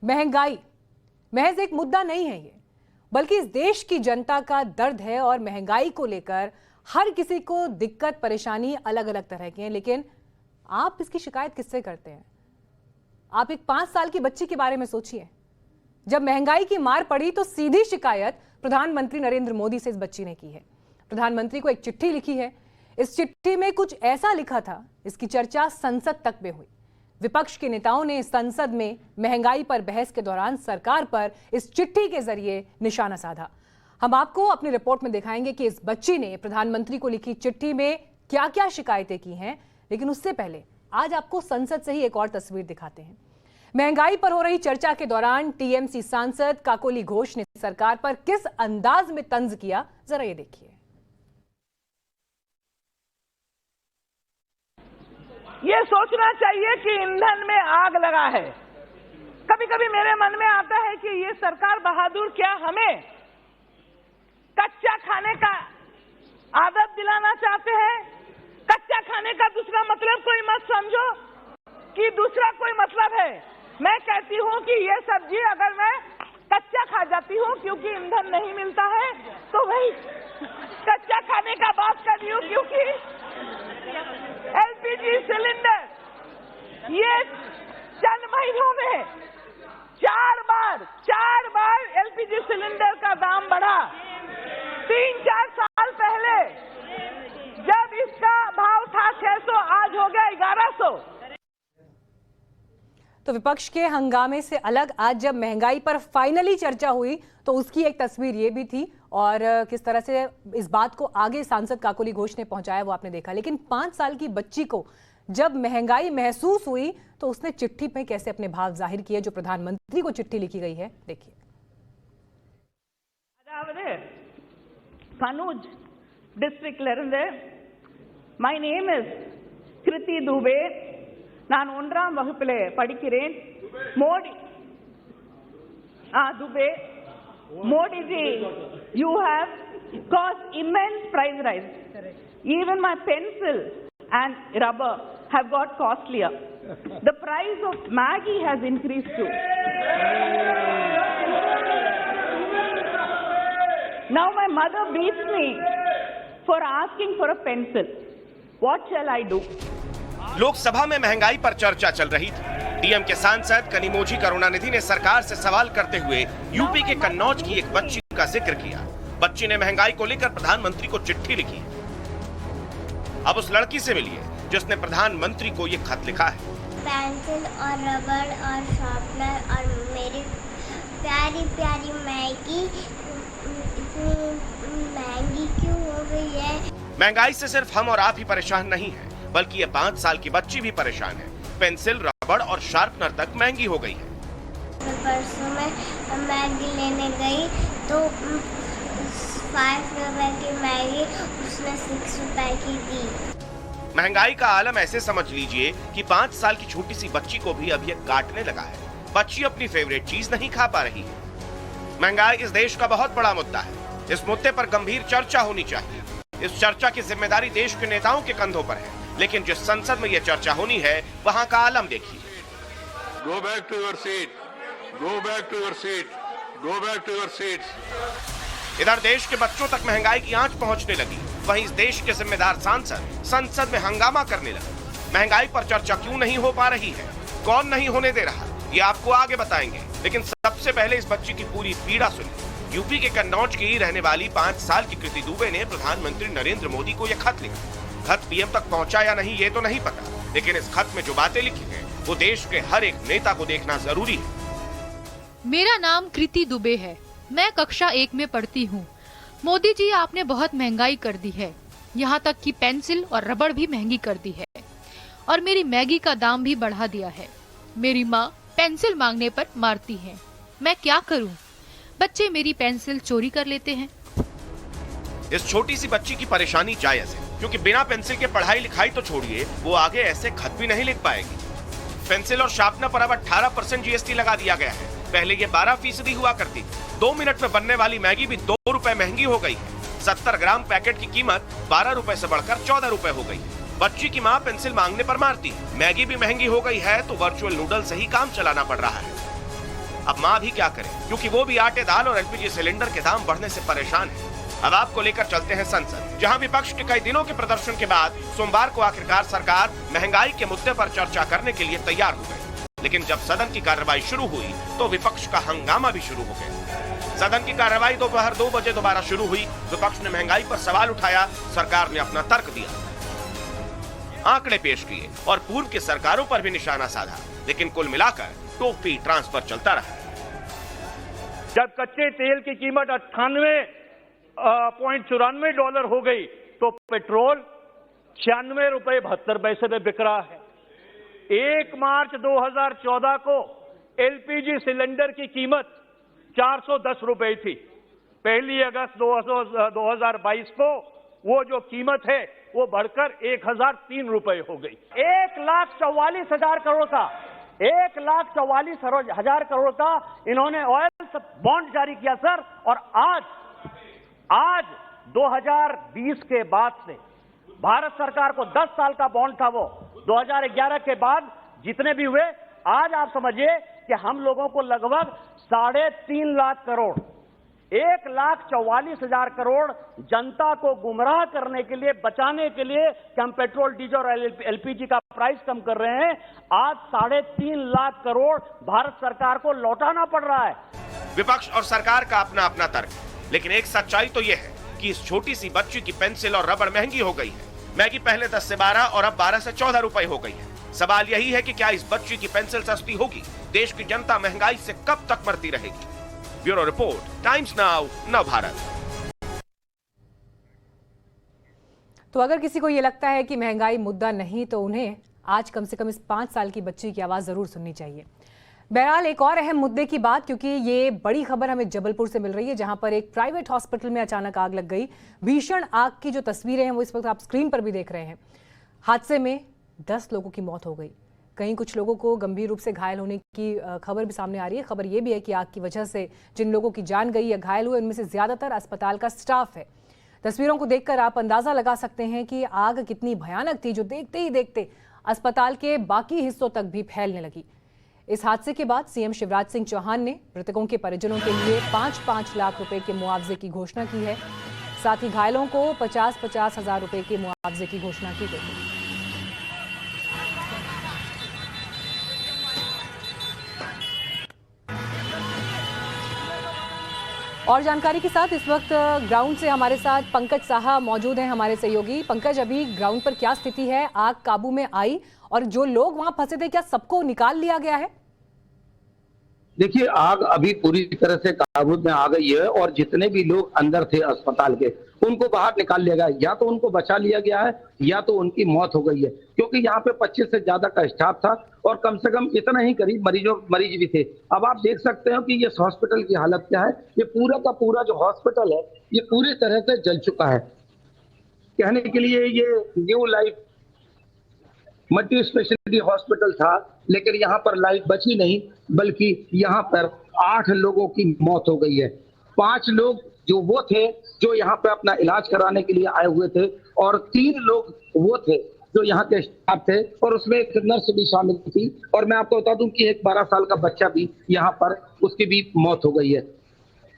महंगाई महज एक मुद्दा नहीं है ये, बल्कि इस देश की जनता का दर्द है। और महंगाई को लेकर हर किसी को दिक्कत परेशानी अलग अलग तरह की है, लेकिन आप इसकी शिकायत किससे करते हैं? आप एक 5 साल की बच्ची के बारे में सोचिए। जब महंगाई की मार पड़ी तो सीधी शिकायत प्रधानमंत्री नरेंद्र मोदी से इस बच्ची ने की है। प्रधानमंत्री को एक चिट्ठी लिखी है। इस चिट्ठी में कुछ ऐसा लिखा था, इसकी चर्चा संसद तक में हुई। विपक्ष के नेताओं ने संसद में महंगाई पर बहस के दौरान सरकार पर इस चिट्ठी के जरिए निशाना साधा। हम आपको अपनी रिपोर्ट में दिखाएंगे कि इस बच्ची ने प्रधानमंत्री को लिखी चिट्ठी में क्या क्या शिकायतें की हैं, लेकिन उससे पहले आज आपको संसद से ही एक और तस्वीर दिखाते हैं। महंगाई पर हो रही चर्चा के दौरान टीएमसी सांसद काकोली घोष ने सरकार पर किस अंदाज में तंज किया, जरा ये देखिए। ये सोचना चाहिए कि ईंधन में आग लगा है। कभी कभी मेरे मन में आता है कि ये सरकार बहादुर क्या हमें कच्चा खाने का आदत दिलाना चाहते हैं। कच्चा खाने का दूसरा मतलब कोई मत समझो कि दूसरा कोई मतलब है। मैं कहती हूँ कि ये सब्जी अगर मैं कच्चा खा जाती हूँ क्योंकि ईंधन नहीं मिलता है, तो वही कच्चा खाने का बात कर रही हूँ, क्योंकि एलपीजी सिलेंडर ये चंद महीनों में 4 बार एलपीजी सिलेंडर का दाम बढ़ा। 3-4 साल पहले जब इसका भाव था 600, आज हो गया 1100। तो विपक्ष के हंगामे से अलग आज जब महंगाई पर फाइनली चर्चा हुई तो उसकी एक तस्वीर ये भी थी, और किस तरह से इस बात को आगे सांसद काकोली घोष ने पहुंचाया वो आपने देखा। लेकिन 5 साल की बच्ची को जब महंगाई महसूस हुई तो उसने चिट्ठी पे कैसे अपने भाव जाहिर किए, जो प्रधानमंत्री को चिट्ठी लिखी गई है, देखिए। Kanuj district my name is Kriti Dubey. நான் 1ஆம் வகுப்பிலே படிக்கிறேன். Dubey, Modi ji, you have caused immense price rise. Correct. Even my pencil and rubber have got costlier. The price of Maggi has increased too. Now my mother beats me for asking for a pencil. What shall I do? Lok Sabha में महंगाई पर चर्चा चल रही थी। DM के सांसद कनिमोझी करुणानिधि ने सरकार से सवाल करते हुए यूपी के कन्नौज की एक बच्ची का जिक्र किया। बच्ची ने महंगाई को लेकर प्रधानमंत्री को चिट्ठी लिखी। अब उस लड़की से मिलिए जिसने प्रधानमंत्री को ये खत लिखा है। पेंसिल और रबड़ और शार्पनर और मेरी प्यारी प्यारी मैगी इतनी महंगी क्यों हो गई है? महंगाई से सिर्फ हम और आप ही परेशान नहीं हैं, बल्कि ये 5 साल की बच्ची भी परेशान है। पेंसिल, रबड़ और शार्पनर तक महंगी हो गई है। परसों में मैगी लेने गई तो 5 रुपए की मैगी उसने 6 रुपए की दी। महंगाई का आलम ऐसे समझ लीजिए कि 5 साल की छोटी सी बच्ची को भी अब ये काटने लगा है। बच्ची अपनी फेवरेट चीज नहीं खा पा रही है। महंगाई इस देश का बहुत बड़ा मुद्दा है। इस मुद्दे पर गंभीर चर्चा होनी चाहिए। इस चर्चा की जिम्मेदारी देश के नेताओं के कंधों पर है, लेकिन जिस संसद में यह चर्चा होनी है वहां का आलम देखिए। Go back to your seat. Go back to your seat. Go back to your seats. इधर देश के बच्चों तक महंगाई की आंच पहुंचने लगी, वहीं इस देश के जिम्मेदार सांसद संसद में हंगामा करने लगे। महंगाई पर चर्चा क्यों नहीं हो पा रही है, कौन नहीं होने दे रहा, ये आपको आगे बताएंगे। लेकिन सबसे पहले इस बच्ची की पूरी पीड़ा सुनिए। यूपी के कन्नौज की रहने वाली 5 साल की कृति दुबे ने प्रधानमंत्री नरेंद्र मोदी को यह खत लिखा। खत पीएम तक पहुंचा या नहीं ये तो नहीं पता, लेकिन इस खत में जो बातें लिखी हैं वो देश के हर एक नेता को देखना जरूरी है। मेरा नाम कृति दुबे है, मैं कक्षा 1 में पढ़ती हूँ। मोदी जी, आपने बहुत महंगाई कर दी है, यहाँ तक कि पेंसिल और रबड़ भी महंगी कर दी है, और मेरी मैगी का दाम भी बढ़ा दिया है। मेरी माँ पेंसिल मांगने पर मारती है, मैं क्या करूँ? बच्चे मेरी पेंसिल चोरी कर लेते हैं। इस छोटी सी बच्ची की परेशानी जायज है, क्योंकि बिना पेंसिल के पढ़ाई लिखाई तो छोड़िए, वो आगे ऐसे खत भी नहीं लिख पाएगी। पेंसिल और शार्पनर पर अब 18% जीएसटी लगा दिया गया है। पहले ये 12% हुआ करती। 2 मिनट में बनने वाली मैगी भी 2 रुपए महंगी हो गई है। 70 ग्राम पैकेट की कीमत 12 रुपए से बढ़कर 14 रुपए हो गई है। बच्ची की माँ पेंसिल मांगने पर मारती है। मैगी भी महंगी हो गई है तो वर्चुअल नूडल से ही काम चलाना पड़ रहा है। अब माँ भी क्या करे, क्योंकि वो भी आटे, दाल और एलपीजी सिलेंडर के दाम बढ़ने से परेशान है। अब आपको लेकर चलते हैं संसद, जहां विपक्ष के कई दिनों के प्रदर्शन के बाद सोमवार को आखिरकार सरकार महंगाई के मुद्दे पर चर्चा करने के लिए तैयार हो गई। लेकिन जब सदन की कार्रवाई शुरू हुई तो विपक्ष का हंगामा भी शुरू हो गया। सदन की कार्रवाई दोपहर 2 बजे दोबारा शुरू हुई। विपक्ष ने महंगाई पर सवाल उठाया, सरकार ने अपना तर्क दिया, आंकड़े पेश किए और पूर्व की सरकारों पर भी निशाना साधा। लेकिन कुल मिलाकर टोपी ट्रांसफर चलता रहा। जब कच्चे तेल की कीमत 98.94 डॉलर हो गई तो पेट्रोल 96 रुपए 72 पैसे में बिक रहा है। 1 मार्च 2014 को एलपीजी सिलेंडर की कीमत 410 रुपए थी। 1 अगस्त 2022 को वो जो कीमत है वो बढ़कर 1003 रुपए हो गई। 1,44,000 करोड़ का 1,44,000 करोड़ का इन्होंने ऑयल बॉन्ड जारी किया सर। और आज 2020 के बाद से भारत सरकार को 10 साल का बॉन्ड था, वो 2011 के बाद जितने भी हुए, आज आप समझिए कि हम लोगों को लगभग 3.5 लाख करोड़, 1,44,000 करोड़ जनता को गुमराह करने के लिए, बचाने के लिए कि हम पेट्रोल, डीजल और एलपीजी का प्राइस कम कर रहे हैं, आज 3.5 लाख करोड़ भारत सरकार को लौटाना पड़ रहा है। विपक्ष और सरकार का अपना अपना तर्क, लेकिन एक सच्चाई तो यह है कि इस छोटी सी बच्ची की पेंसिल और रबड़ महंगी हो गई है। मैगी पहले 10 से 12 और अब 12 से 14 रुपए हो गई है। सवाल यही है कि क्या इस बच्ची की पेंसिल सस्ती होगी? देश की जनता महंगाई से कब तक मरती रहेगी? ब्यूरो रिपोर्ट, टाइम्स नाउ, नव भारत। तो अगर किसी को ये लगता है कि महंगाई मुद्दा नहीं, तो उन्हें आज कम से कम इस 5 साल की बच्ची की आवाज जरूर सुननी चाहिए। बहरहाल एक और अहम मुद्दे की बात, क्योंकि ये बड़ी खबर हमें जबलपुर से मिल रही है, जहां पर एक प्राइवेट हॉस्पिटल में अचानक आग लग गई। भीषण आग की जो तस्वीरें हैं वो इस वक्त आप स्क्रीन पर भी देख रहे हैं। हादसे में 10 लोगों की मौत हो गई, कहीं कुछ लोगों को गंभीर रूप से घायल होने की खबर भी सामने आ रही है। खबर यह भी है कि आग की वजह से जिन लोगों की जान गई या घायल हुए, उनमें से ज्यादातर अस्पताल का स्टाफ है। तस्वीरों को देखकर आप अंदाजा लगा सकते हैं कि आग कितनी भयानक थी, जो देखते ही देखते अस्पताल के बाकी हिस्सों तक भी फैलने लगी। इस हादसे के बाद सीएम शिवराज सिंह चौहान ने मृतकों के परिजनों के लिए 5-5 लाख रुपए के मुआवजे की घोषणा की है। साथ ही घायलों को 50-50 हजार रुपए के मुआवजे की घोषणा की गई। और जानकारी के साथ इस वक्त ग्राउंड से हमारे साथ पंकज साहा मौजूद हैं, हमारे सहयोगी। पंकज, अभी ग्राउंड पर क्या स्थिति है? आग काबू में आई और जो लोग वहां फंसे थे, क्या सबको निकाल लिया गया है? देखिए, आग अभी पूरी तरह से काबू में आ गई है और जितने भी लोग अंदर थे अस्पताल के, उनको बाहर निकाल लिया गया। या तो उनको बचा लिया गया है या तो उनकी मौत हो गई है, क्योंकि यहाँ पे 25 से ज्यादा का स्टाफ था और कम से कम इतना ही करीब मरीज भी थे। अब आप देख सकते हो कि ये हॉस्पिटल की हालत क्या है। ये पूरा का पूरा जो हॉस्पिटल है ये पूरी तरह से जल चुका है। कहने के लिए ये new life multi speciality hospital था, लेकिन यहाँ पर लाइफ बची नहीं, बल्कि यहाँ पर 8 लोगों की मौत हो गई है। 5 लोग जो वो थे जो यहाँ पे अपना इलाज कराने के लिए आए हुए थे और 3 लोग वो थे जो यहाँ के स्टाफ थे और उसमें एक नर्स भी शामिल थी। और मैं आपको बता दूं कि एक 12 साल का बच्चा भी यहाँ पर, उसकी भी मौत हो गई है।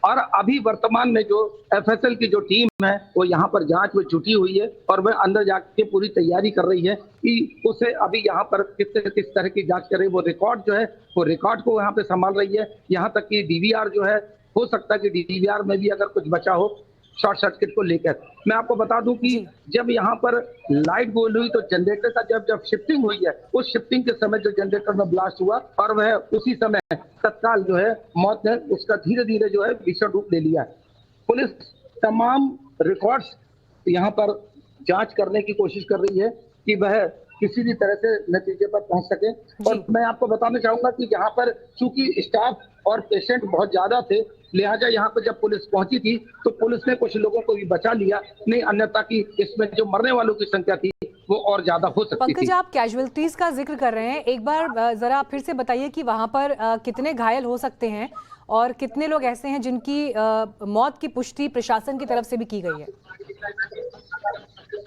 और अभी वर्तमान में जो एफएसएल की जो टीम है वो यहाँ पर जांच में जुटी हुई है और वह अंदर जाके पूरी तैयारी कर रही है कि उसे अभी यहाँ पर किस तरह की जांच करे। वो रिकॉर्ड जो है वो रिकॉर्ड को यहाँ पे संभाल रही है। यहाँ तक कि डीवीआर जो है, हो सकता है कि डीवीआर में भी अगर कुछ बचा हो शॉर्ट सर्किट को लेकर। मैं आपको बता दूं कि जब यहाँ पर लाइट गोल हुई तो जनरेटर का जब शिफ्टिंग हुई है, उस शिफ्टिंग के समय जो जनरेटर में ब्लास्ट हुआ और वह उसी समय तत्काल जो है मौत ने उसका धीरे धीरे जो है भीषण रूप ले लिया। पुलिस तमाम रिकॉर्ड्स यहाँ पर जांच करने की कोशिश कर रही है कि वह किसी भी तरह से नतीजे पर पहुंच सके। और मैं आपको बताना चाहूंगा कि यहाँ पर चूंकि स्टाफ और पेशेंट बहुत ज्यादा थे, लिहाजा यहाँ पर जब पुलिस पहुंची थी तो पुलिस ने कुछ लोगों को भी बचा लिया, नहीं अन्यथा कि इसमें जो मरने वालों की संख्या थी वो और ज्यादा हो सकती थी। पंकज, आप कैजुअलिटीज का जिक्र कर रहे हैं, एक बार जरा फिर से बताइए कि वहां पर कितने घायल हो सकते हैं और कितने लोग ऐसे हैं जिनकी मौत की पुष्टि प्रशासन की तरफ से भी की गई है?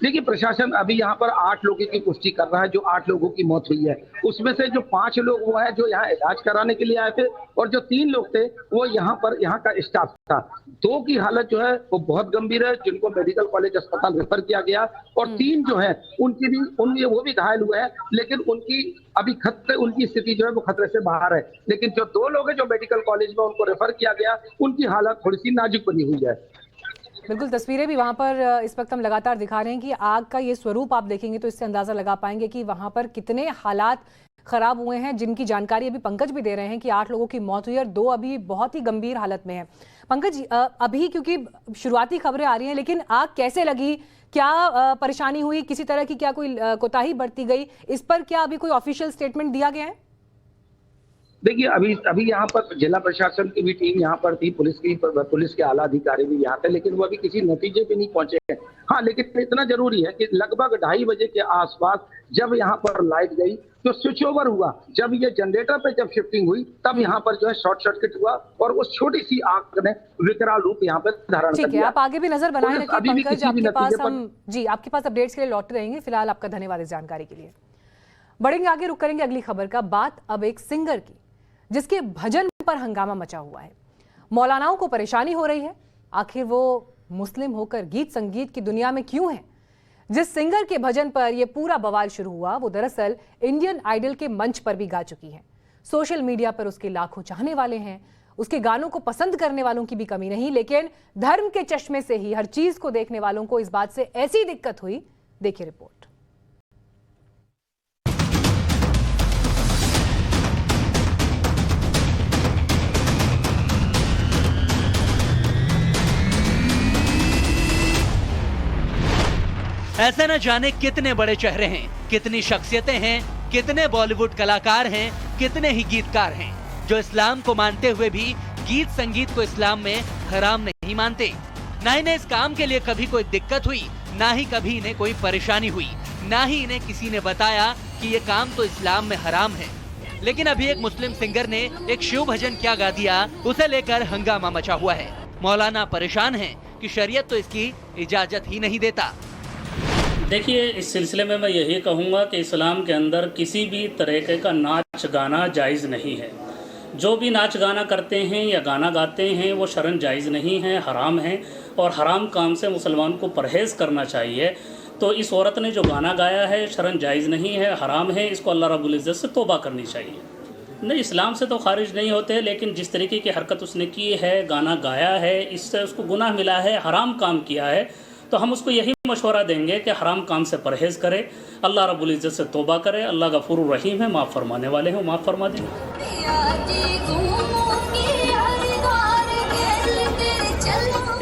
देखिए, प्रशासन अभी यहाँ पर 8 लोगों की पुष्टि कर रहा है, जो 8 लोगों की मौत हुई है। उसमें से जो 5 लोग वो है जो यहाँ इलाज कराने के लिए आए थे, और जो 3 लोग थे वो यहाँ का स्टाफ था। 2 की हालत जो है वो बहुत गंभीर है, जिनको मेडिकल कॉलेज अस्पताल रेफर किया गया, और 3 जो है वो भी घायल हुए हैं, लेकिन उनकी स्थिति जो है वो खतरे से बाहर है। लेकिन जो 2 लोग हैं जो मेडिकल कॉलेज में उनको रेफर किया गया, उनकी हालत थोड़ी सी नाजुक बनी हुई है। बिल्कुल, तस्वीरें भी वहां पर इस वक्त हम लगातार दिखा रहे हैं कि आग का ये स्वरूप आप देखेंगे तो इससे अंदाजा लगा पाएंगे कि वहां पर कितने हालात खराब हुए हैं, जिनकी जानकारी अभी पंकज भी दे रहे हैं कि 8 लोगों की मौत हुई और 2 अभी बहुत ही गंभीर हालत में हैं। पंकज, अभी क्योंकि शुरुआती खबरें आ रही हैं, लेकिन आग कैसे लगी, क्या परेशानी हुई, किसी तरह की क्या कोई कोताही बरती गई, इस पर क्या अभी कोई ऑफिशियल स्टेटमेंट दिया गया है? देखिए, अभी यहाँ पर जिला प्रशासन की भी टीम यहाँ पर थी, पुलिस के आला अधिकारी भी यहाँ थे, लेकिन वो अभी किसी नतीजे पे नहीं पहुंचे हैं। हाँ, लेकिन इतना जरूरी है कि लगभग 2:30 बजे के आसपास जब यहाँ पर लाइट गई तो स्विच ओवर हुआ। जब ये जनरेटर पे जब शिफ्टिंग हुई तब यहाँ पर जो है शॉर्ट सर्किट हुआ और उस छोटी सी आग ने विकराल रूप यहाँ पर धारण कर लिया। ठीक है, आप आगे भी नजर बनाए रखिए पंकज, आपके पास अपडेट्स के लिए लौटते रहेंगे। फिलहाल आपका धन्यवाद इस जानकारी के लिए। बढ़ेंगे आगे, रुक करेंगे अगली खबर का। बात अब एक सिंगर की, जिसके भजन पर हंगामा मचा हुआ है। मौलानाओं को परेशानी हो रही है, आखिर वो मुस्लिम होकर गीत संगीत की दुनिया में क्यों है? जिस सिंगर के भजन पर यह पूरा बवाल शुरू हुआ, वो दरअसल इंडियन आइडल के मंच पर भी गा चुकी है। सोशल मीडिया पर उसके लाखों चाहने वाले हैं, उसके गानों को पसंद करने वालों की भी कमी नहीं, लेकिन धर्म के चश्मे से ही हर चीज को देखने वालों को इस बात से ऐसी दिक्कत हुई। देखिए रिपोर्ट। ऐसे न जाने कितने बड़े चेहरे हैं, कितनी शख्सियतें हैं, कितने बॉलीवुड कलाकार हैं, कितने ही गीतकार हैं जो इस्लाम को मानते हुए भी गीत संगीत को इस्लाम में हराम नहीं मानते। ना इन्हें इस काम के लिए कभी कोई दिक्कत हुई, ना ही कभी इन्हें कोई परेशानी हुई, ना ही इन्हें किसी ने बताया कि ये काम तो इस्लाम में हराम है। लेकिन अभी एक मुस्लिम सिंगर ने एक शिव भजन क्या गा दिया, उसे लेकर हंगामा मचा हुआ है। मौलाना परेशान हैं कि शरीयत तो इसकी इजाजत ही नहीं देता। देखिए, इस सिलसिले में मैं यही कहूँगा कि इस्लाम के अंदर किसी भी तरीके का नाच गाना जायज़ नहीं है। जो भी नाच गाना करते हैं या गाना गाते हैं वो शरन जायज़ नहीं है, हराम है, और हराम काम से मुसलमान को परहेज़ करना चाहिए। तो इस औरत ने जो गाना गाया है शरन जायज़ नहीं है, हराम है, इसको अल्लाह रब्बुल इज़्ज़त से तौबा करनी चाहिए। नहीं, इस्लाम से तो खारिज नहीं होते, लेकिन जिस तरीके की हरकत उसने की है, गाना गाया है, इससे उसको गुनाह मिला है, हराम काम किया है। तो हम उसको यही मशवरा देंगे कि हराम काम से परहेज करे, अल्लाह रब्बुल इज़्ज़त से तौबा करे। अल्लाह गफूर रहीम है, माफ़ फरमाने वाले हैं, माफ़ फरमा देंगे।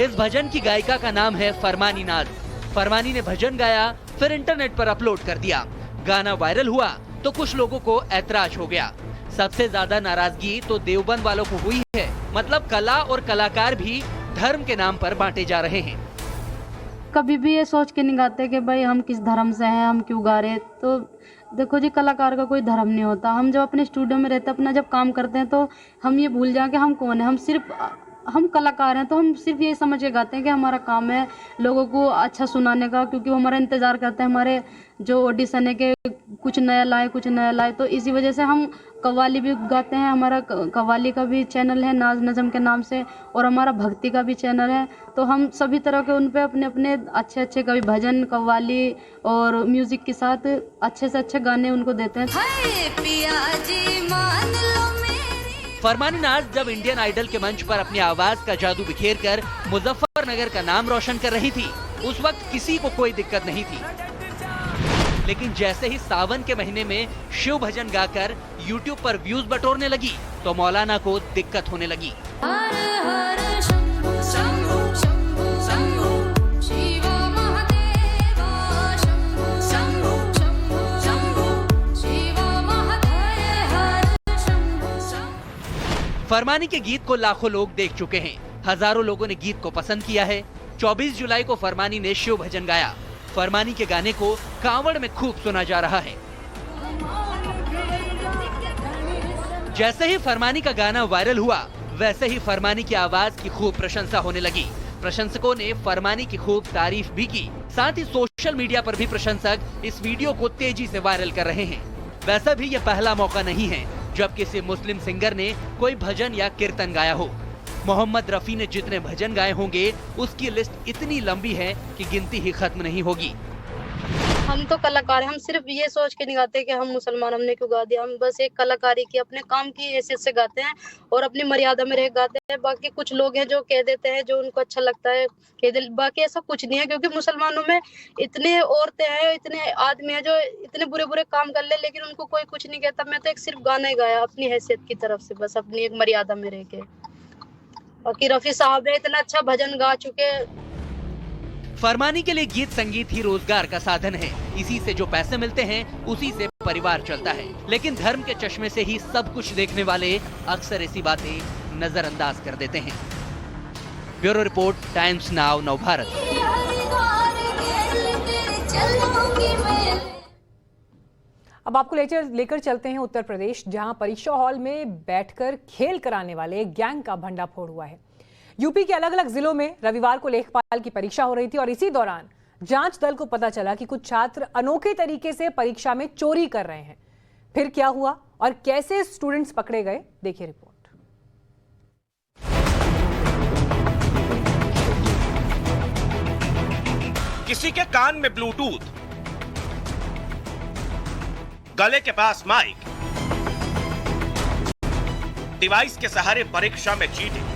इस भजन की गायिका का नाम है फरमानी नाज। फरमानी ने भजन गाया, फिर इंटरनेट पर अपलोड कर दिया। गाना वायरल हुआ तो कुछ लोगों को ऐतराज हो गया। सबसे ज्यादा नाराजगी तो देवबंद वालों को हुई है। मतलब कला और कलाकार भी धर्म के नाम पर बांटे जा रहे हैं। कभी भी ये सोच के नहीं गाते कि भाई हम किस धर्म से हैं, हम क्यों गा रहे। तो देखो जी, कलाकार का कोई धर्म नहीं होता। हम जब अपने स्टूडियो में रहते हैं, अपना जब काम करते हैं, तो हम ये भूल जाएं कि हम कौन है। हम कलाकार हैं, तो हम सिर्फ ये समझ के गाते हैं कि हमारा काम है लोगों को अच्छा सुनाने का, क्योंकि वो हमारा इंतज़ार करते हैं, हमारे जो ऑडिशन है कि कुछ नया लाए। तो इसी वजह से हम कव्वाली भी गाते हैं। हमारा कव्वाली का भी चैनल है नाज नज़म के नाम से, और हमारा भक्ति का भी चैनल है। तो हम सभी तरह के उन पे अपने अच्छे कभी भजन, कव्वाली और म्यूज़िक के साथ अच्छे से अच्छे गाने उनको देते हैं। फरमानी नाज जब इंडियन आइडल के मंच पर अपनी आवाज का जादू बिखेर कर मुजफ्फरनगर का नाम रोशन कर रही थी, उस वक्त किसी को कोई दिक्कत नहीं थी। लेकिन जैसे ही सावन के महीने में शिव भजन गाकर YouTube पर व्यूज बटोरने लगी, तो मौलाना को दिक्कत होने लगी। फरमानी के गीत को लाखों लोग देख चुके हैं, हजारों लोगों ने गीत को पसंद किया है। 24 जुलाई को फरमानी ने शिव भजन गाया। फरमानी के गाने को कांवड़ में खूब सुना जा रहा है। जैसे ही फरमानी का गाना वायरल हुआ, वैसे ही फरमानी की आवाज की खूब प्रशंसा होने लगी। प्रशंसकों ने फरमानी की खूब तारीफ भी की। साथ ही सोशल मीडिया पर भी प्रशंसक इस वीडियो को तेजी से वायरल कर रहे हैं। वैसा भी ये पहला मौका नहीं है जब किसी मुस्लिम सिंगर ने कोई भजन या कीर्तन गाया हो। मोहम्मद रफी ने जितने भजन गाए होंगे उसकी लिस्ट इतनी लंबी है कि गिनती ही खत्म नहीं होगी। हम तो कलाकार हैं, हम सिर्फ ये सोच के नहीं गाते कि हम मुसलमान हमने क्यों गा दिया। हम बस एक कलाकारी की अपने काम की हैसियत से गाते हैं और अपनी मर्यादा में रह गाते हैं। बाकी कुछ लोग हैं जो कह देते हैं जो उनको अच्छा लगता है कह दे, बाकी ऐसा कुछ नहीं है, क्योंकि मुसलमानों में इतने औरतें हैं, इतने आदमी हैं जो इतने बुरे बुरे काम कर ले, लेकिन उनको कोई कुछ नहीं कहता। मैं तो एक सिर्फ गाना ही गाया अपनी हैसियत की तरफ से, बस अपनी एक मर्यादा में रह के। बाकी रफी साहब है इतना अच्छा भजन गा चुके। फरमानी के लिए गीत संगीत ही रोजगार का साधन है। इसी से जो पैसे मिलते हैं उसी से परिवार चलता है। लेकिन धर्म के चश्मे से ही सब कुछ देखने वाले अक्सर ऐसी बातें नजरअंदाज कर देते हैं। ब्यूरो रिपोर्ट, टाइम्स नाउ, नव भारत। अब आपको लेकर चलते हैं उत्तर प्रदेश, जहां परीक्षा हॉल में बैठकर खेल कराने वाले गैंग का भंडाफोड़ हुआ है। यूपी के अलग अलग जिलों में रविवार को लेखपाल की परीक्षा हो रही थी और इसी दौरान जांच दल को पता चला कि कुछ छात्र अनोखे तरीके से परीक्षा में चोरी कर रहे हैं। फिर क्या हुआ और कैसे स्टूडेंट्स पकड़े गए, देखिए रिपोर्ट। किसी के कान में ब्लूटूथ, गले के पास माइक, डिवाइस के सहारे परीक्षा में चीटिंग।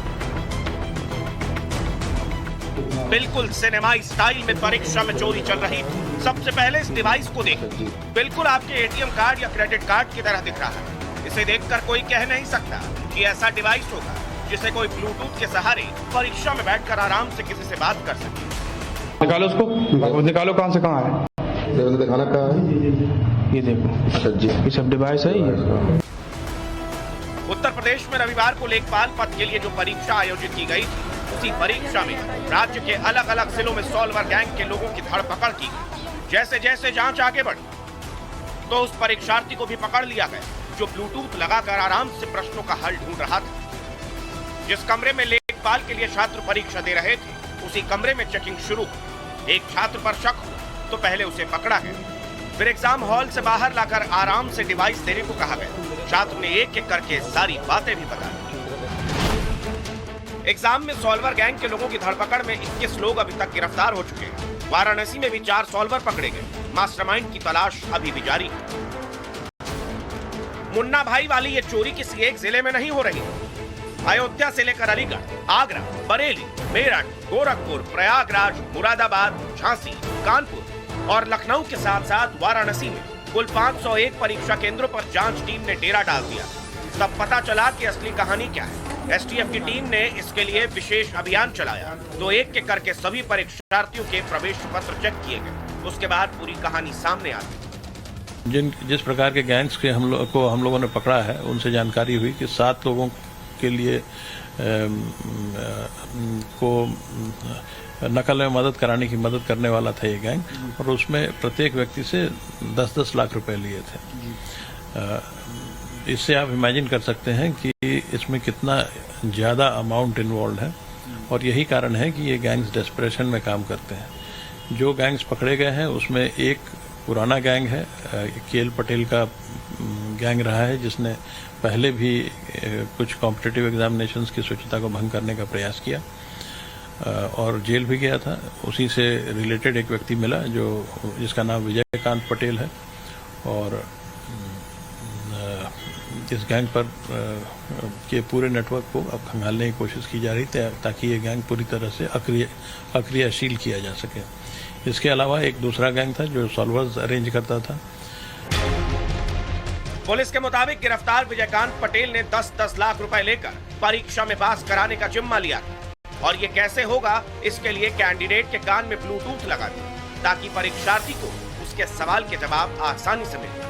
बिल्कुल सिनेमाई स्टाइल में परीक्षा में चोरी चल रही थी। सबसे पहले इस डिवाइस को देखिए, बिल्कुल आपके एटीएम कार्ड या क्रेडिट कार्ड की तरह दिख रहा है। इसे देखकर कोई कह नहीं सकता कि ऐसा डिवाइस होगा जिसे कोई ब्लूटूथ के सहारे परीक्षा में बैठकर आराम से किसी से बात कर सके। निकालो उसको, निकालो कहां से कहां है, दिखाना क्या है, ये देखो। अच्छा जी, ये सब डिवाइस है ये। उत्तर प्रदेश में रविवार को लेखपाल पद के लिए जो परीक्षा आयोजित की गई थी, उसी परीक्षा में राज्य के अलग अलग जिलों में सॉल्वर गैंग के लोगों की धरपकड़ की गई। जैसे जैसे जांच आगे बढ़ी तो उस परीक्षार्थी को भी पकड़ लिया गया जो ब्लूटूथ लगाकर आराम से प्रश्नों का हल ढूंढ रहा था। जिस कमरे में लेखपाल के लिए छात्र परीक्षा दे रहे थे, उसी कमरे में चेकिंग शुरू हुई। एक छात्र पर शक हुआ तो पहले उसे पकड़ा गया, फिर एग्जाम हॉल से बाहर लाकर आराम से डिवाइस देने को कहा गया। छात्र ने एक एक करके सारी बातें भी बता दी। एग्जाम में सॉल्वर गैंग के लोगों की धरपकड़ में 21 लोग अभी तक गिरफ्तार हो चुके हैं। वाराणसी में भी 4 सॉल्वर पकड़े गए। मास्टरमाइंड की तलाश अभी भी जारी है। मुन्ना भाई वाली ये चोरी किसी एक जिले में नहीं हो रही। अयोध्या से लेकर अलीगढ़, आगरा, बरेली, मेरठ, गोरखपुर, प्रयागराज, मुरादाबाद, झांसी, कानपुर और लखनऊ के साथ साथ वाराणसी में कुल 501 परीक्षा केंद्रों पर जांच टीम ने डेरा डाल दिया। तब पता चला कि असली कहानी क्या है। एसटीएफ की टीम ने इसके लिए विशेष अभियान चलाया तो एक एक करके सभी परीक्षार्थियों के प्रवेश पत्र चेक किए गए। उसके बाद पूरी कहानी सामने आ गई। जिस प्रकार के गैंग्स के हम लोगों ने पकड़ा है, उनसे जानकारी हुई कि 7 लोगों के लिए को नकल में मदद कराने की मदद करने वाला था ये गैंग, और उसमें प्रत्येक व्यक्ति से 10-10 लाख रुपए लिए थे। इससे आप इमेजिन कर सकते हैं कि इसमें कितना ज़्यादा अमाउंट इन्वॉल्व है, और यही कारण है कि ये गैंग्स डेस्परेशन में काम करते हैं। जो गैंग्स पकड़े गए हैं उसमें एक पुराना गैंग है, केएल पटेल का गैंग रहा है, जिसने पहले भी कुछ कॉम्पिटिटिव एग्जामिनेशंस की शुचिता को भंग करने का प्रयास किया और जेल भी गया था। उसी से रिलेटेड एक व्यक्ति मिला जिसका नाम विजयकांत पटेल है, और इस गैंग पर के पूरे नेटवर्क को अब खंगालने की कोशिश की जा रही थी ताकि ये गैंग पूरी तरह से अक्रियाशील किया जा सके। इसके अलावा एक दूसरा गैंग था जो सॉल्वर्स अरेंज करता था। पुलिस के मुताबिक गिरफ्तार विजयकांत पटेल ने 10-10 लाख रुपए लेकर परीक्षा में पास कराने का जिम्मा लिया था, और ये कैसे होगा इसके लिए कैंडिडेट के कान में ब्लूटूथ लगा दिया ताकि परीक्षार्थी को उसके सवाल के जवाब आसानी से मिले।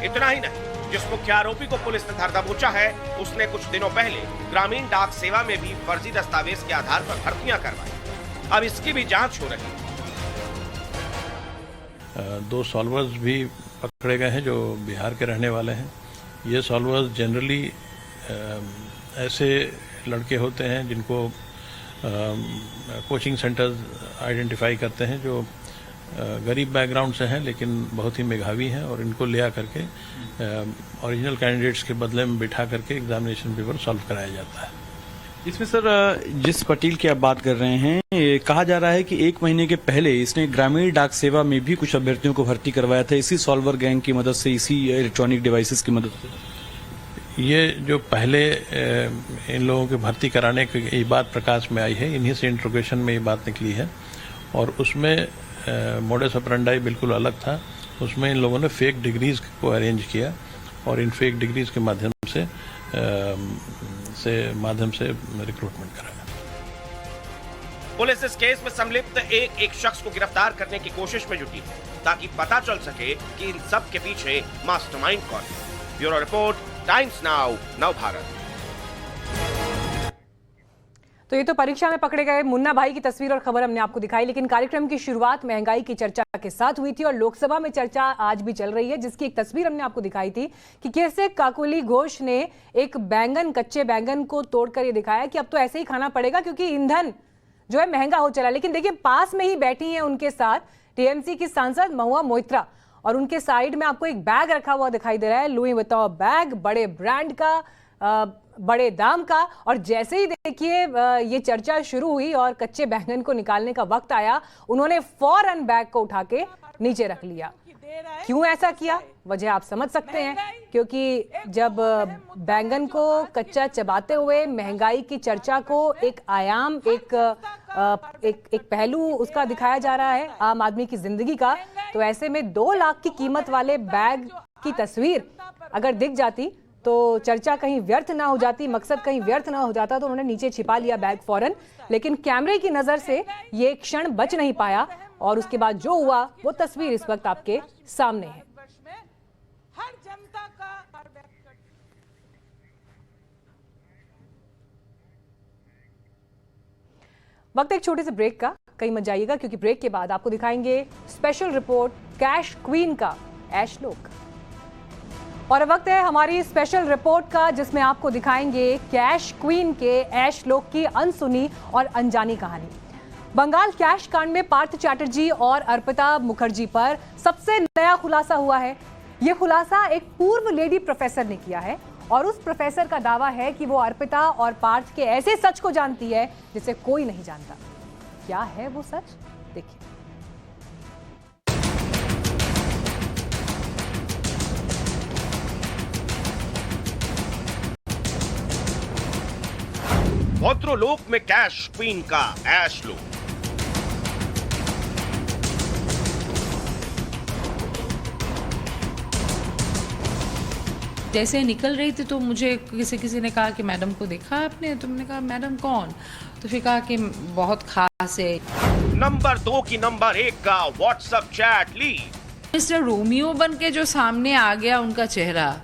इतना ही नहीं, जिस मुख्य आरोपी को पुलिस ने धर दबोचा है, उसने कुछ दिनों पहले ग्रामीण डाक सेवा में भी फर्जी दस्तावेज के आधार पर भर्तियां करवाई। अब इसकी भी जांच हो रही है। 2 सॉल्वर्स भी पकड़े गए हैं जो बिहार के रहने वाले हैं। ये सॉल्वर्स जनरली ऐसे लड़के होते हैं जिनको कोचिंग सेंटर्स आइडेंटिफाई करते हैं जो गरीब बैकग्राउंड से हैं लेकिन बहुत ही मेधावी हैं, और इनको ले आकर के ओरिजिनल कैंडिडेट्स के बदले में बिठा करके एग्जामिनेशन पेपर सॉल्व कराया जाता है। इसमें सर जिस पटेल की आप बात कर रहे हैं, ये कहा जा रहा है कि 1 महीने के पहले इसने ग्रामीण डाक सेवा में भी कुछ अभ्यर्थियों को भर्ती करवाया था इसी सॉल्वर गैंग की मदद से, इसी इलेक्ट्रॉनिक डिवाइसेस की मदद से। ये जो पहले इन लोगों की भर्ती कराने की ये बात प्रकाश में आई है, इन्हीं से इंट्रोगेशन में ये बात निकली है, और उसमें मोडस ऑपरेंडाई बिल्कुल अलग था। उसमें इन लोगों ने फेक डिग्रीज को अरेंज किया और इन फेक डिग्रीज के माध्यम से रिक्रूटमेंट कराया। पुलिस इस केस में संलिप्त एक शख्स को गिरफ्तार करने की कोशिश में जुटी है ताकि पता चल सके कि इन सब के पीछे मास्टरमाइंड कौन है। ब्यूरो रिपोर्ट, टाइम्स नाउ, नव भारत। तो ये तो परीक्षा में पकड़े गए मुन्ना भाई की तस्वीर और खबर हमने आपको दिखाई, लेकिन कार्यक्रम की शुरुआत महंगाई की चर्चा के साथ हुई थी और लोकसभा में चर्चा आज भी चल रही है, जिसकी एक तस्वीर हमने आपको दिखाई थी कि कैसे काकोली घोष ने एक कच्चे बैंगन को तोड़कर ये दिखाया कि अब तो ऐसे ही खाना पड़ेगा क्योंकि ईंधन जो है महंगा हो चला। लेकिन देखिए, पास में ही बैठी हैं उनके साथ टीएमसी की सांसद महुआ मोइत्रा, और उनके साइड में आपको एक बैग रखा हुआ दिखाई दे रहा है, लुई विटॉन बैग, बड़े ब्रांड का, बड़े दाम का। और जैसे ही देखिए ये चर्चा शुरू हुई और कच्चे बैंगन को निकालने का वक्त आया, उन्होंने फौरन बैग को उठा के नीचे रख लिया। क्यों ऐसा किया, वजह आप समझ सकते हैं, क्योंकि जब बैंगन को कच्चा चबाते हुए महंगाई की चर्चा को एक आयाम, एक पहलू उसका दिखाया जा रहा है आम आदमी की जिंदगी का, तो ऐसे में 2 लाख की कीमत वाले बैग की तस्वीर अगर दिख जाती तो चर्चा कहीं व्यर्थ ना हो जाती, मकसद कहीं व्यर्थ ना हो जाता। तो उन्होंने नीचे छिपा लिया बैग फौरन, लेकिन कैमरे की नजर से ये क्षण बच नहीं पाया और उसके बाद जो हुआ वो तस्वीर इस वक्त आपके सामने है। वक्त एक छोटे से ब्रेक का, कहीं मत जाइएगा क्योंकि ब्रेक के बाद आपको दिखाएंगे स्पेशल रिपोर्ट कैश क्वीन का, ऐश लोक। और वक्त है हमारी स्पेशल रिपोर्ट का, जिसमें आपको दिखाएंगे कैश क्वीन के ऐश लोक की अनसुनी और अनजानी कहानी। बंगाल कैश कांड में पार्थ चैटर्जी और अर्पिता मुखर्जी पर सबसे नया खुलासा हुआ है। यह खुलासा एक पूर्व लेडी प्रोफेसर ने किया है और उस प्रोफेसर का दावा है कि वो अर्पिता और पार्थ के ऐसे सच को जानती है जिसे कोई नहीं जानता। क्या है वो सच, देखिए। भद्रलोक में कैश क्वीन का ऐश लोक। जैसे निकल रही थी तो मुझे किसी ने कहा कि मैडम को देखा आपने, तो मैंने कहा मैडम कौन, तो फिर कहा कि बहुत खास है। नंबर 2 की नंबर 1 का व्हाट्सएप चैट ली। मिस्टर रोमियो बन के जो सामने आ गया उनका चेहरा,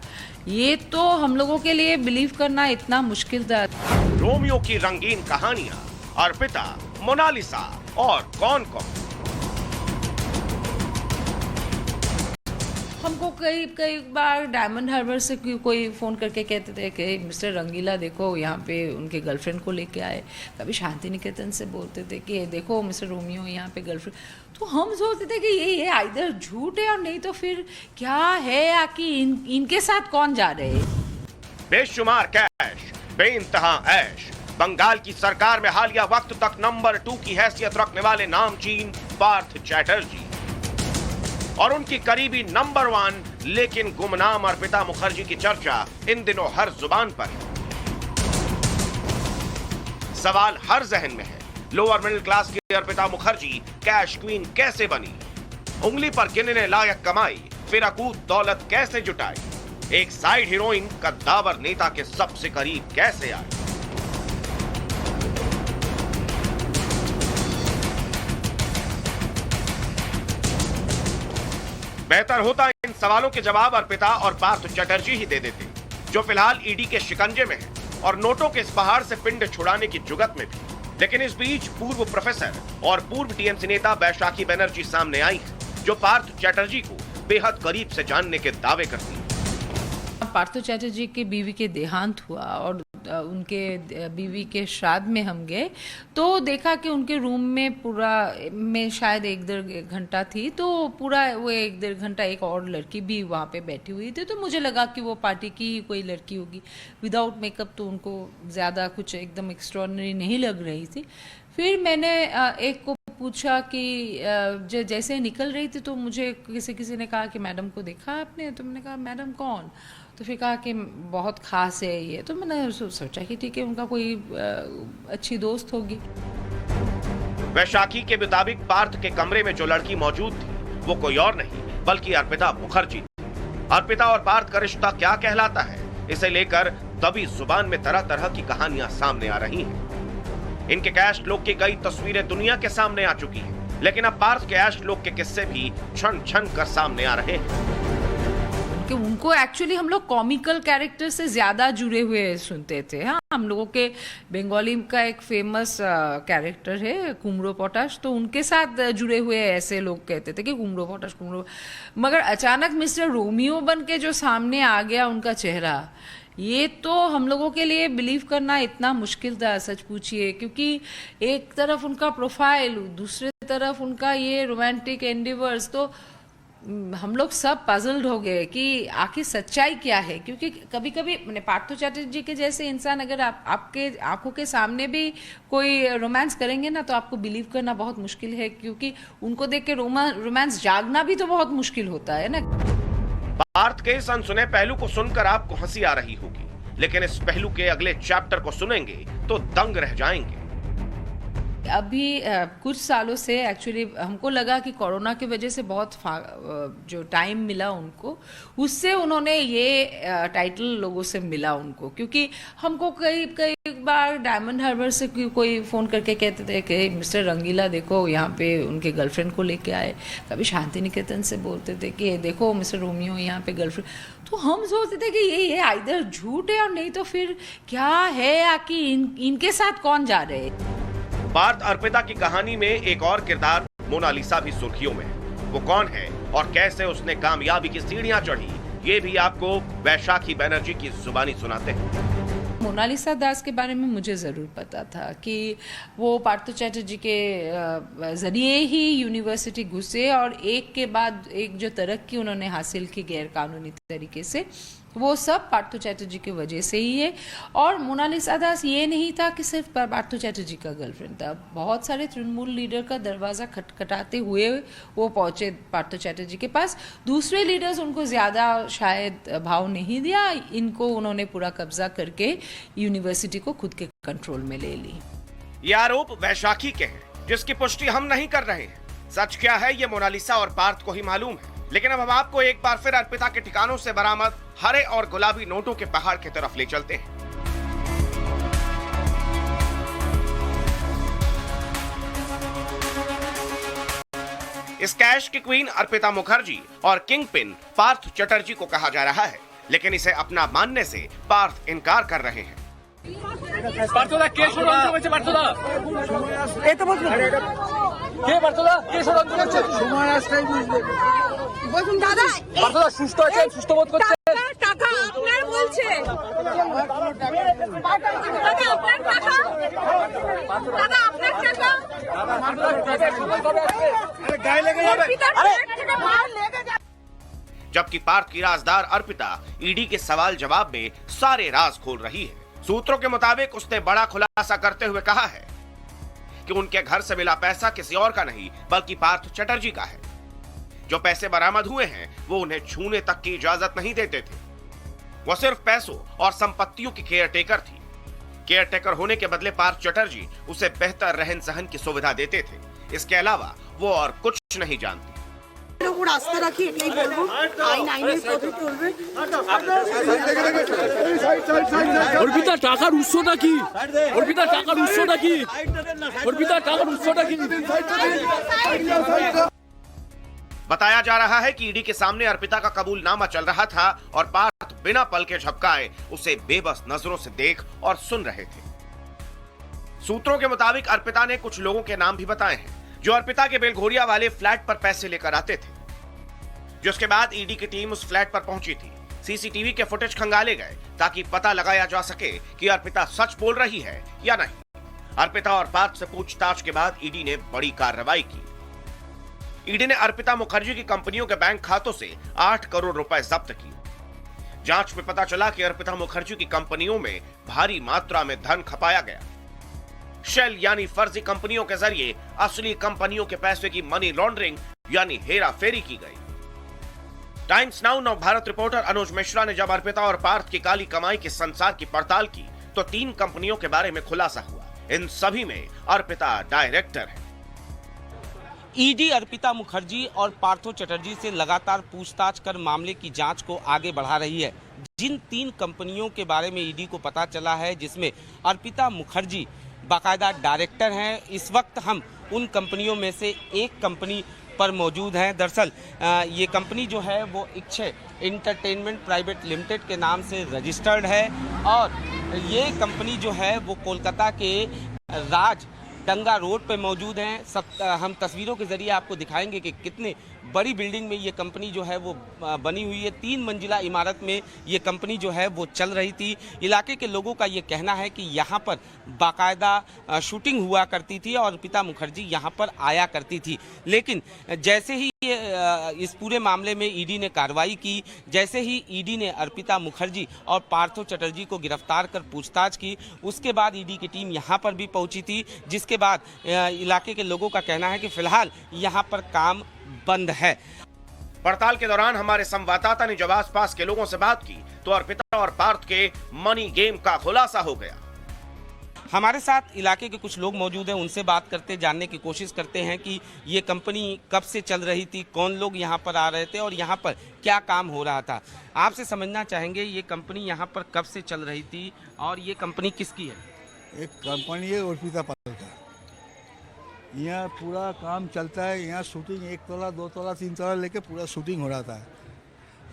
ये तो हम लोगों के लिए बिलीव करना इतना मुश्किल था। रोमियो की रंगीन कहानियां, अर्पिता, मोनालिसा और कौन कौन। हमको कई बार डायमंड हार्बर से कोई फ़ोन करके कहते थे कि मिस्टर रंगीला देखो यहाँ पे उनके गर्लफ्रेंड को लेके आए। कभी शांति निकेतन से बोलते थे कि देखो मिस्टर रोमियो यहाँ पे गर्लफ्रेंड। तो हम सोचते थे कि ये आइदर झूठ है और नहीं तो फिर क्या है, या कि इनके साथ कौन जा रहे हैं। बेशुमार कैश, बेइंतहा ऐश। बंगाल की सरकार में हालिया वक्त तक नंबर 2 की हैसियत रखने वाले नामचीन पार्थ चैटर्जी और उनकी करीबी नंबर 1 लेकिन गुमनाम अर्पिता मुखर्जी की चर्चा इन दिनों हर जुबान पर है। सवाल हर जहन में है, लोअर मिडिल क्लास की अर्पिता मुखर्जी कैश क्वीन कैसे बनी? उंगली पर गिनने लायक कमाई, फिर अकूत दौलत कैसे जुटाई? एक साइड हीरोइन कद्दावर नेता के सबसे करीब कैसे आई? बेहतर होता इन सवालों के जवाब अर्पिता और पार्थ चैटर्जी ही दे देते, जो फिलहाल ईडी के शिकंजे में है और नोटों के इस पहाड़ से पिंड छुड़ाने की जुगत में भी। लेकिन इस बीच पूर्व प्रोफेसर और पूर्व टीएमसी नेता बैशाखी बनर्जी सामने आई है, जो पार्थ चैटर्जी को बेहद करीब से जानने के दावे करती है। पार्थ चैटर्जी के बीवी के देहांत हुआ और उनके बीवी के श्राद्ध में हम गए तो देखा कि उनके रूम में पूरा में शायद 1-1.5 घंटा थी, तो पूरा वो 1-1.5 घंटा एक और लड़की भी वहाँ पे बैठी हुई थी। तो मुझे लगा कि वो पार्टी की ही कोई लड़की होगी। विदाउट मेकअप तो उनको ज़्यादा कुछ एकदम एक्स्ट्रॉर्डिनरी नहीं लग रही थी। फिर मैंने एक को पूछा कि जैसे निकल रही थी तो मुझे किसी ने कहा कि मैडम को देखा आपने? तो मैंने कहा मैडम कौन? तो फिर कहा कि बहुत ख़ास है ये। तो मैंने सोचा कि ठीक है, उनका कोई अच्छी दोस्त होगी। वैशाखी के मुताबिक पार्थ के कमरे में जो लड़की मौजूद थी वो कोई और नहीं बल्कि अर्पिता मुखर्जी थी। अर्पिता और पार्थ का रिश्ता क्या कहलाता है, इसे लेकर दबी जुबान में तरह तरह की कहानियां सामने आ रही हैं। इनके कैश लोग की कई तस्वीरें दुनिया के सामने आ चुकी हैं, लेकिन अब पार्थ के कैश लोग के किस्से भी छन छन कर सामने आ रहे हैं। कि उनको एक्चुअली हम लोग कॉमिकल कैरेक्टर से ज़्यादा जुड़े हुए सुनते थे। हाँ, हम लोगों के बंगाली का एक फेमस कैरेक्टर है कुमड़ो पोटाश, तो उनके साथ जुड़े हुए ऐसे लोग कहते थे कि कुमड़ो पोटाश कुमड़ो। मगर अचानक मिस्टर रोमियो बन के जो सामने आ गया उनका चेहरा, ये तो हम लोगों के लिए बिलीव करना इतना मुश्किल था, सच पूछिए। क्योंकि एक तरफ उनका प्रोफाइल, दूसरे तरफ उनका ये रोमांटिक एंडेवर्स, तो हम लोग सब पजल्ड हो गए कि आखिर सच्चाई क्या है। क्योंकि कभी कभी पार्थो चैटर्जी के जैसे इंसान अगर आपके आंखों के सामने भी कोई रोमांस करेंगे ना तो आपको बिलीव करना बहुत मुश्किल है, क्योंकि उनको देख के रोमांस जागना भी तो बहुत मुश्किल होता है ना। पार्थ के इस अनसुने पहलू को सुनकर आपको हंसी आ रही होगी, लेकिन इस पहलू के अगले चैप्टर को सुनेंगे तो दंग रह जाएंगे। अभी कुछ सालों से एक्चुअली हमको लगा कि कोरोना की वजह से बहुत जो टाइम मिला उनको, उससे उन्होंने ये टाइटल लोगों से मिला उनको। क्योंकि हमको कई बार डायमंड हार्बर से कोई फ़ोन करके कहते थे कि मिस्टर रंगीला देखो यहाँ पे उनके गर्लफ्रेंड को लेके आए। कभी शांति निकेतन से बोलते थे कि देखो मिस्टर रोमियो यहाँ पे गर्लफ्रेंड। तो हम सोचते थे कि ये आइदर झूठ है और नहीं तो फिर क्या है, आकि इनके साथ कौन जा रहे हैं। पार्थ अर्पिता की कहानी में एक और किरदार मोनालिसा भी सुर्खियों में है। वो कौन है और कैसे उसने कामयाबी की सीढ़ियां चढ़ी, ये भी आपको वैशाखी बनर्जी की जुबानी सुनाते हैं। मोनालिसा दास के बारे में मुझे ज़रूर पता था कि वो पार्थो चैटर्जी के ज़रिए ही यूनिवर्सिटी घुसे और एक के बाद एक जो तरक्की उन्होंने हासिल की गैर कानूनी तरीके से, वो सब पार्थो चैटर्जी की वजह से ही है। और मोनालिसा दास ये नहीं था कि सिर्फ पार्थो चैटर्जी का गर्लफ्रेंड था, बहुत सारे तृणमूल लीडर का दरवाज़ा खटखटाते हुए वो पहुंचे पार्थो चैटर्जी के पास। दूसरे लीडर्स उनको ज़्यादा शायद भाव नहीं दिया, इनको उन्होंने पूरा कब्जा करके यूनिवर्सिटी को खुद के कंट्रोल में ले ली। ये आरोप वैशाखी के हैं, जिसकी पुष्टि हम नहीं कर रहे हैं। सच क्या है ये मोनालिसा और पार्थ को ही मालूम है। लेकिन अब हम आपको एक बार फिर अर्पिता के ठिकानों से बरामद हरे और गुलाबी नोटों के पहाड़ की तरफ ले चलते हैं। इस कैश की क्वीन अर्पिता मुखर्जी और किंग पिन पार्थ चटर्जी को कहा जा रहा है, लेकिन इसे अपना मानने से पार्थ इनकार कर रहे हैं। जबकि पार्थ की राजदार अर्पिता ईडी के सवाल जवाब में सारे राज खोल रही है। सूत्रों के मुताबिक उसने बड़ा खुलासा करते हुए कहा है कि उनके घर से मिला पैसा किसी और का नहीं बल्कि पार्थ चटर्जी का है। जो पैसे बरामद हुए हैं वो उन्हें छूने तक की इजाजत नहीं देते थे। वो सिर्फ पैसों और संपत्तियों की केयरटेकर थी। केयरटेकर होने के बदले पार्थ चटर्जी उसे बेहतर रहन सहन की सुविधा देते थे। इसके अलावा वो और कुछ नहीं जानती। রাস্তা রাখি এটাই বলবো, আইন আইনের পথে চলবে। অর্পিতা টাকার উৎসটা কি? অর্পিতা টাকার উৎসটা কি? অর্পিতা টাকার উৎসটা কি? बताया जा रहा है कि ईडी के सामने अर्पिता का कबूलनामा चल रहा था और पार्थ बिना पल के झपकाए उसे बेबस नजरों से देख और सुन रहे थे। सूत्रों के मुताबिक अर्पिता ने कुछ लोगों के नाम भी बताए हैं जो अर्पिता के बेलघोरिया वाले फ्लैट पर पैसे लेकर आते थे, जिसके बाद ईडी की टीम उस फ्लैट पर पहुंची थी। सीसीटीवी के फुटेज खंगाले गए ताकि पता लगाया जा सके कि अर्पिता सच बोल रही है या नहीं। अर्पिता और पार्थ से पूछताछ के बाद ईडी ने बड़ी कार्रवाई की। ईडी ने अर्पिता मुखर्जी की कंपनियों के बैंक खातों से 8 करोड़ रुपए जब्त किए। जांच में पता चला कि अर्पिता मुखर्जी की कंपनियों में भारी मात्रा में धन खपाया गया। शेल यानी फर्जी कंपनियों के जरिए असली कंपनियों के पैसे की मनी लॉन्ड्रिंग यानी हेरा फेरी की गई। टाइम्स नाउ नव भारत रिपोर्टर अनुज मिश्रा ने जब अर्पिता और पार्थ की काली कमाई के संसार की पड़ताल की तो 3 कंपनियों के बारे में खुलासा हुआ। इन सभी में अर्पिता डायरेक्टर है। ईडी अर्पिता मुखर्जी और पार्थो चटर्जी से लगातार पूछताछ कर मामले की जांच को आगे बढ़ा रही है। जिन 3 कंपनियों के बारे में ईडी को पता चला है, जिसमें अर्पिता मुखर्जी बाकायदा डायरेक्टर हैं, इस वक्त हम उन कंपनियों में से एक कंपनी पर मौजूद हैं। दरअसल ये कंपनी जो है वो इच्छे एंटरटेनमेंट प्राइवेट लिमिटेड के नाम से रजिस्टर्ड है और ये कंपनी जो है वो कोलकाता के राज डंगा रोड पे मौजूद हैं। हम तस्वीरों के जरिए आपको दिखाएंगे कि कितने बड़ी बिल्डिंग में ये कंपनी जो है वो बनी हुई है। 3 मंजिला इमारत में ये कंपनी जो है वो चल रही थी। इलाके के लोगों का ये कहना है कि यहाँ पर बाकायदा शूटिंग हुआ करती थी और अर्पिता मुखर्जी यहाँ पर आया करती थी। लेकिन जैसे ही इस पूरे मामले में ईडी ने कार्रवाई की, जैसे ही ईडी ने अर्पिता मुखर्जी और पार्थो चटर्जी को गिरफ्तार कर पूछताछ की, उसके बाद ईडी की टीम यहाँ पर भी पहुंची थी, जिसके बाद इलाके के लोगों का कहना है कि फिलहाल यहाँ पर काम बंद है। पड़ताल के दौरान हमारे संवाददाता ने जब आसपास के लोगों से बात की तो अर्पिता और पार्थ के मनी गेम का खुलासा हो गया। हमारे साथ इलाके के कुछ लोग मौजूद हैं, उनसे बात करते जानने की कोशिश करते हैं कि ये कंपनी कब से चल रही थी, कौन लोग यहाँ पर आ रहे थे और यहाँ पर क्या काम हो रहा था। आपसे समझना चाहेंगे ये कंपनी यहाँ पर कब से चल रही थी और ये कंपनी किसकी है? एक कंपनी है अर्पिता पाल का। यहाँ पूरा काम चलता है। यहाँ शूटिंग 1 तोला 2 तोला 3 तोला लेके पूरा शूटिंग हो रहा था।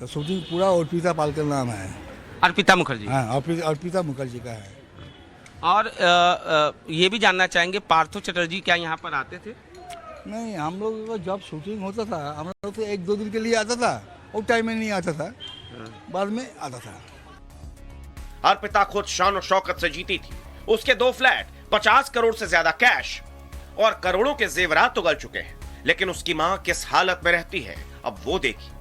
तो शूटिंग पूरा अर्पिता पाल का नाम है। अर्पिता मुखर्जी? हाँ, अर्पिता मुखर्जी का है। और ये भी जानना चाहेंगे पार्थो चटर्जी क्या यहाँ पर आते थे? नहीं, हम लोग को जब शूटिंग होता था हम लोग तो 1-2 दिन के लिए आता था, और टाइम में नहीं आता था, बाद में आता था। अर्पिता खुद शान और शौकत से जीती थी। उसके 2 फ्लैट, 50 करोड़ से ज्यादा कैश और करोड़ों के जेवरात तो गल चुके हैं। लेकिन उसकी मां किस हालत में रहती है, अब वो देखिए।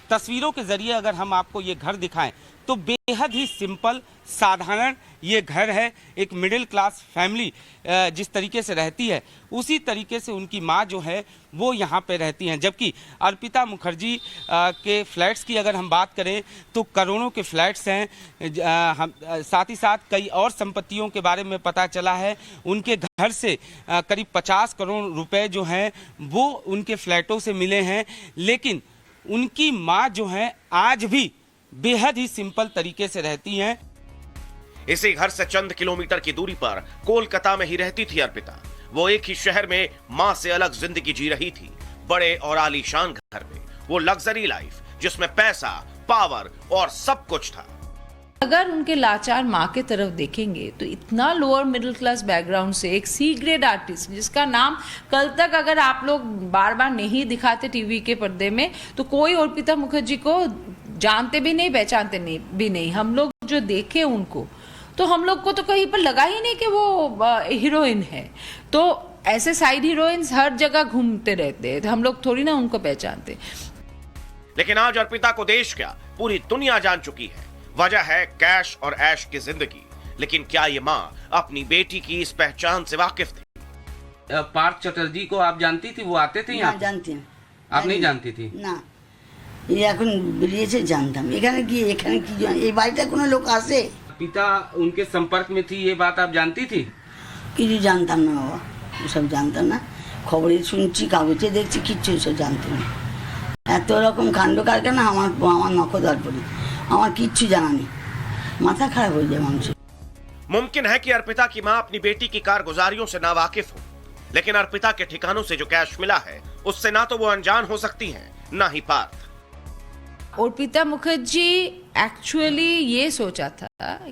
तस्वीरों के जरिए अगर हम आपको ये घर दिखाएं तो बेहद ही सिंपल साधारण ये घर है। एक मिडिल क्लास फैमिली जिस तरीके से रहती है उसी तरीके से उनकी माँ जो है वो यहाँ पे रहती हैं। जबकि अर्पिता मुखर्जी के फ्लैट्स की अगर हम बात करें तो करोड़ों के फ्लैट्स हैं। साथ ही साथ कई और संपत्तियों के बारे में पता चला है। उनके घर से करीब 50 करोड़ रुपए जो हैं वो उनके फ्लैटों से मिले हैं। लेकिन उनकी माँ जो है आज भी बेहद ही सिंपल तरीके से रहती हैं। इसी घर से चंद किलोमीटर की दूरी पर कोलकाता में ही रहती थी अर्पिता। वो एक ही शहर में मां से अलग जिंदगी जी रही थी, बड़े और आलीशान घर में। वो लग्जरी लाइफ जिसमें पैसा, पावर और सब कुछ था। अगर उनके लाचार माँ के तरफ देखेंगे तो इतना लोअर मिडिल क्लास बैकग्राउंड से एक सी ग्रेड आर्टिस्ट जिसका नाम कल तक अगर आप लोग बार बार नहीं दिखाते टीवी के पर्दे में तो कोई अर्पिता मुखर्जी को जानते भी नहीं, पहचानते भी नहीं। हम लोग जो देखे उनको तो हम लोग को तो कहीं पर लगा ही नहीं कि वो हीरोइन है। तो ऐसे साइड हीरोइंस हर जगह घूमते रहते हैं, तो हम लोग थोड़ी ना उनको पहचानते। लेकिन आज अर्पिता को देश क्या पूरी दुनिया जान चुकी है। वजह है कैश और ऐश की जिंदगी। लेकिन क्या ये माँ अपनी बेटी की इस पहचान से वाकिफ थी? पार्थ चटर्जी को आप जानती थी? वो आते थे यहाँ? जानती हूँ। आप नहीं जानती थी? ना, ये এখন বেরিয়েছে জানতাম। এখানে কি এই বাড়িতে কোনো লোক আসে? पिता उनके संपर्क में थी, ये बात आप जानती थी? কিছু জানতাম না বাবা, ওসব জানতাম না। খবরে শুনছি, কাগজে দেখছি, কিচ্ছু ওসব জানতাম না। এত রকম কাণ্ড কারখানা আমার নখদর পড়ি, আমার কিচ্ছু জানা নেই। মাথা খারাপ হয়ে যায় মানুষের। मुमकिन है कि अर्पिता की मां अपनी बेटी की कारगुजारियों से नावाकिफ हो, लेकिन अर्पिता के ठिकानों से जो कैश मिला है उससे ना तो वो अनजान हो सकती हैं, ना ही पार्थ। अर्पिता मुखर्जी एक्चुअली ये सोचा था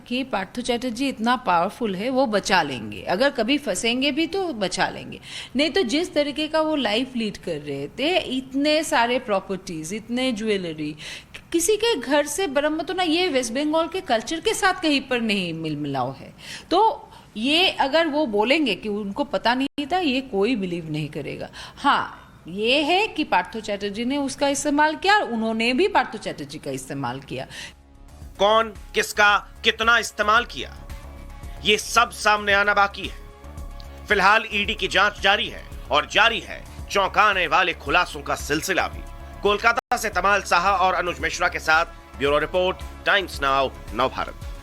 कि पार्थो चैटर्जी इतना पावरफुल है, वो बचा लेंगे, अगर कभी फंसेंगे भी तो बचा लेंगे। नहीं तो जिस तरीके का वो लाइफ लीड कर रहे थे, इतने सारे प्रॉपर्टीज, इतने ज्वेलरी, किसी के घर से बरामद होना, ये वेस्ट बंगाल के कल्चर के साथ कहीं पर नहीं मिल मिलाव है। तो ये अगर वो बोलेंगे कि उनको पता नहीं था, ये कोई बिलीव नहीं करेगा। हाँ, ये है कि पार्थो चैटर्जी ने उसका इस्तेमाल किया, उन्होंने भी पार्थो चैटर्जी का इस्तेमाल किया। कौन किसका कितना इस्तेमाल किया, ये सब सामने आना बाकी है। फिलहाल ईडी की जांच जारी है और जारी है चौंकाने वाले खुलासों का सिलसिला भी। कोलकाता से तमाल साहा और अनुज मिश्रा के साथ ब्यूरो रिपोर्ट, टाइम्स नाउ, नव भारत।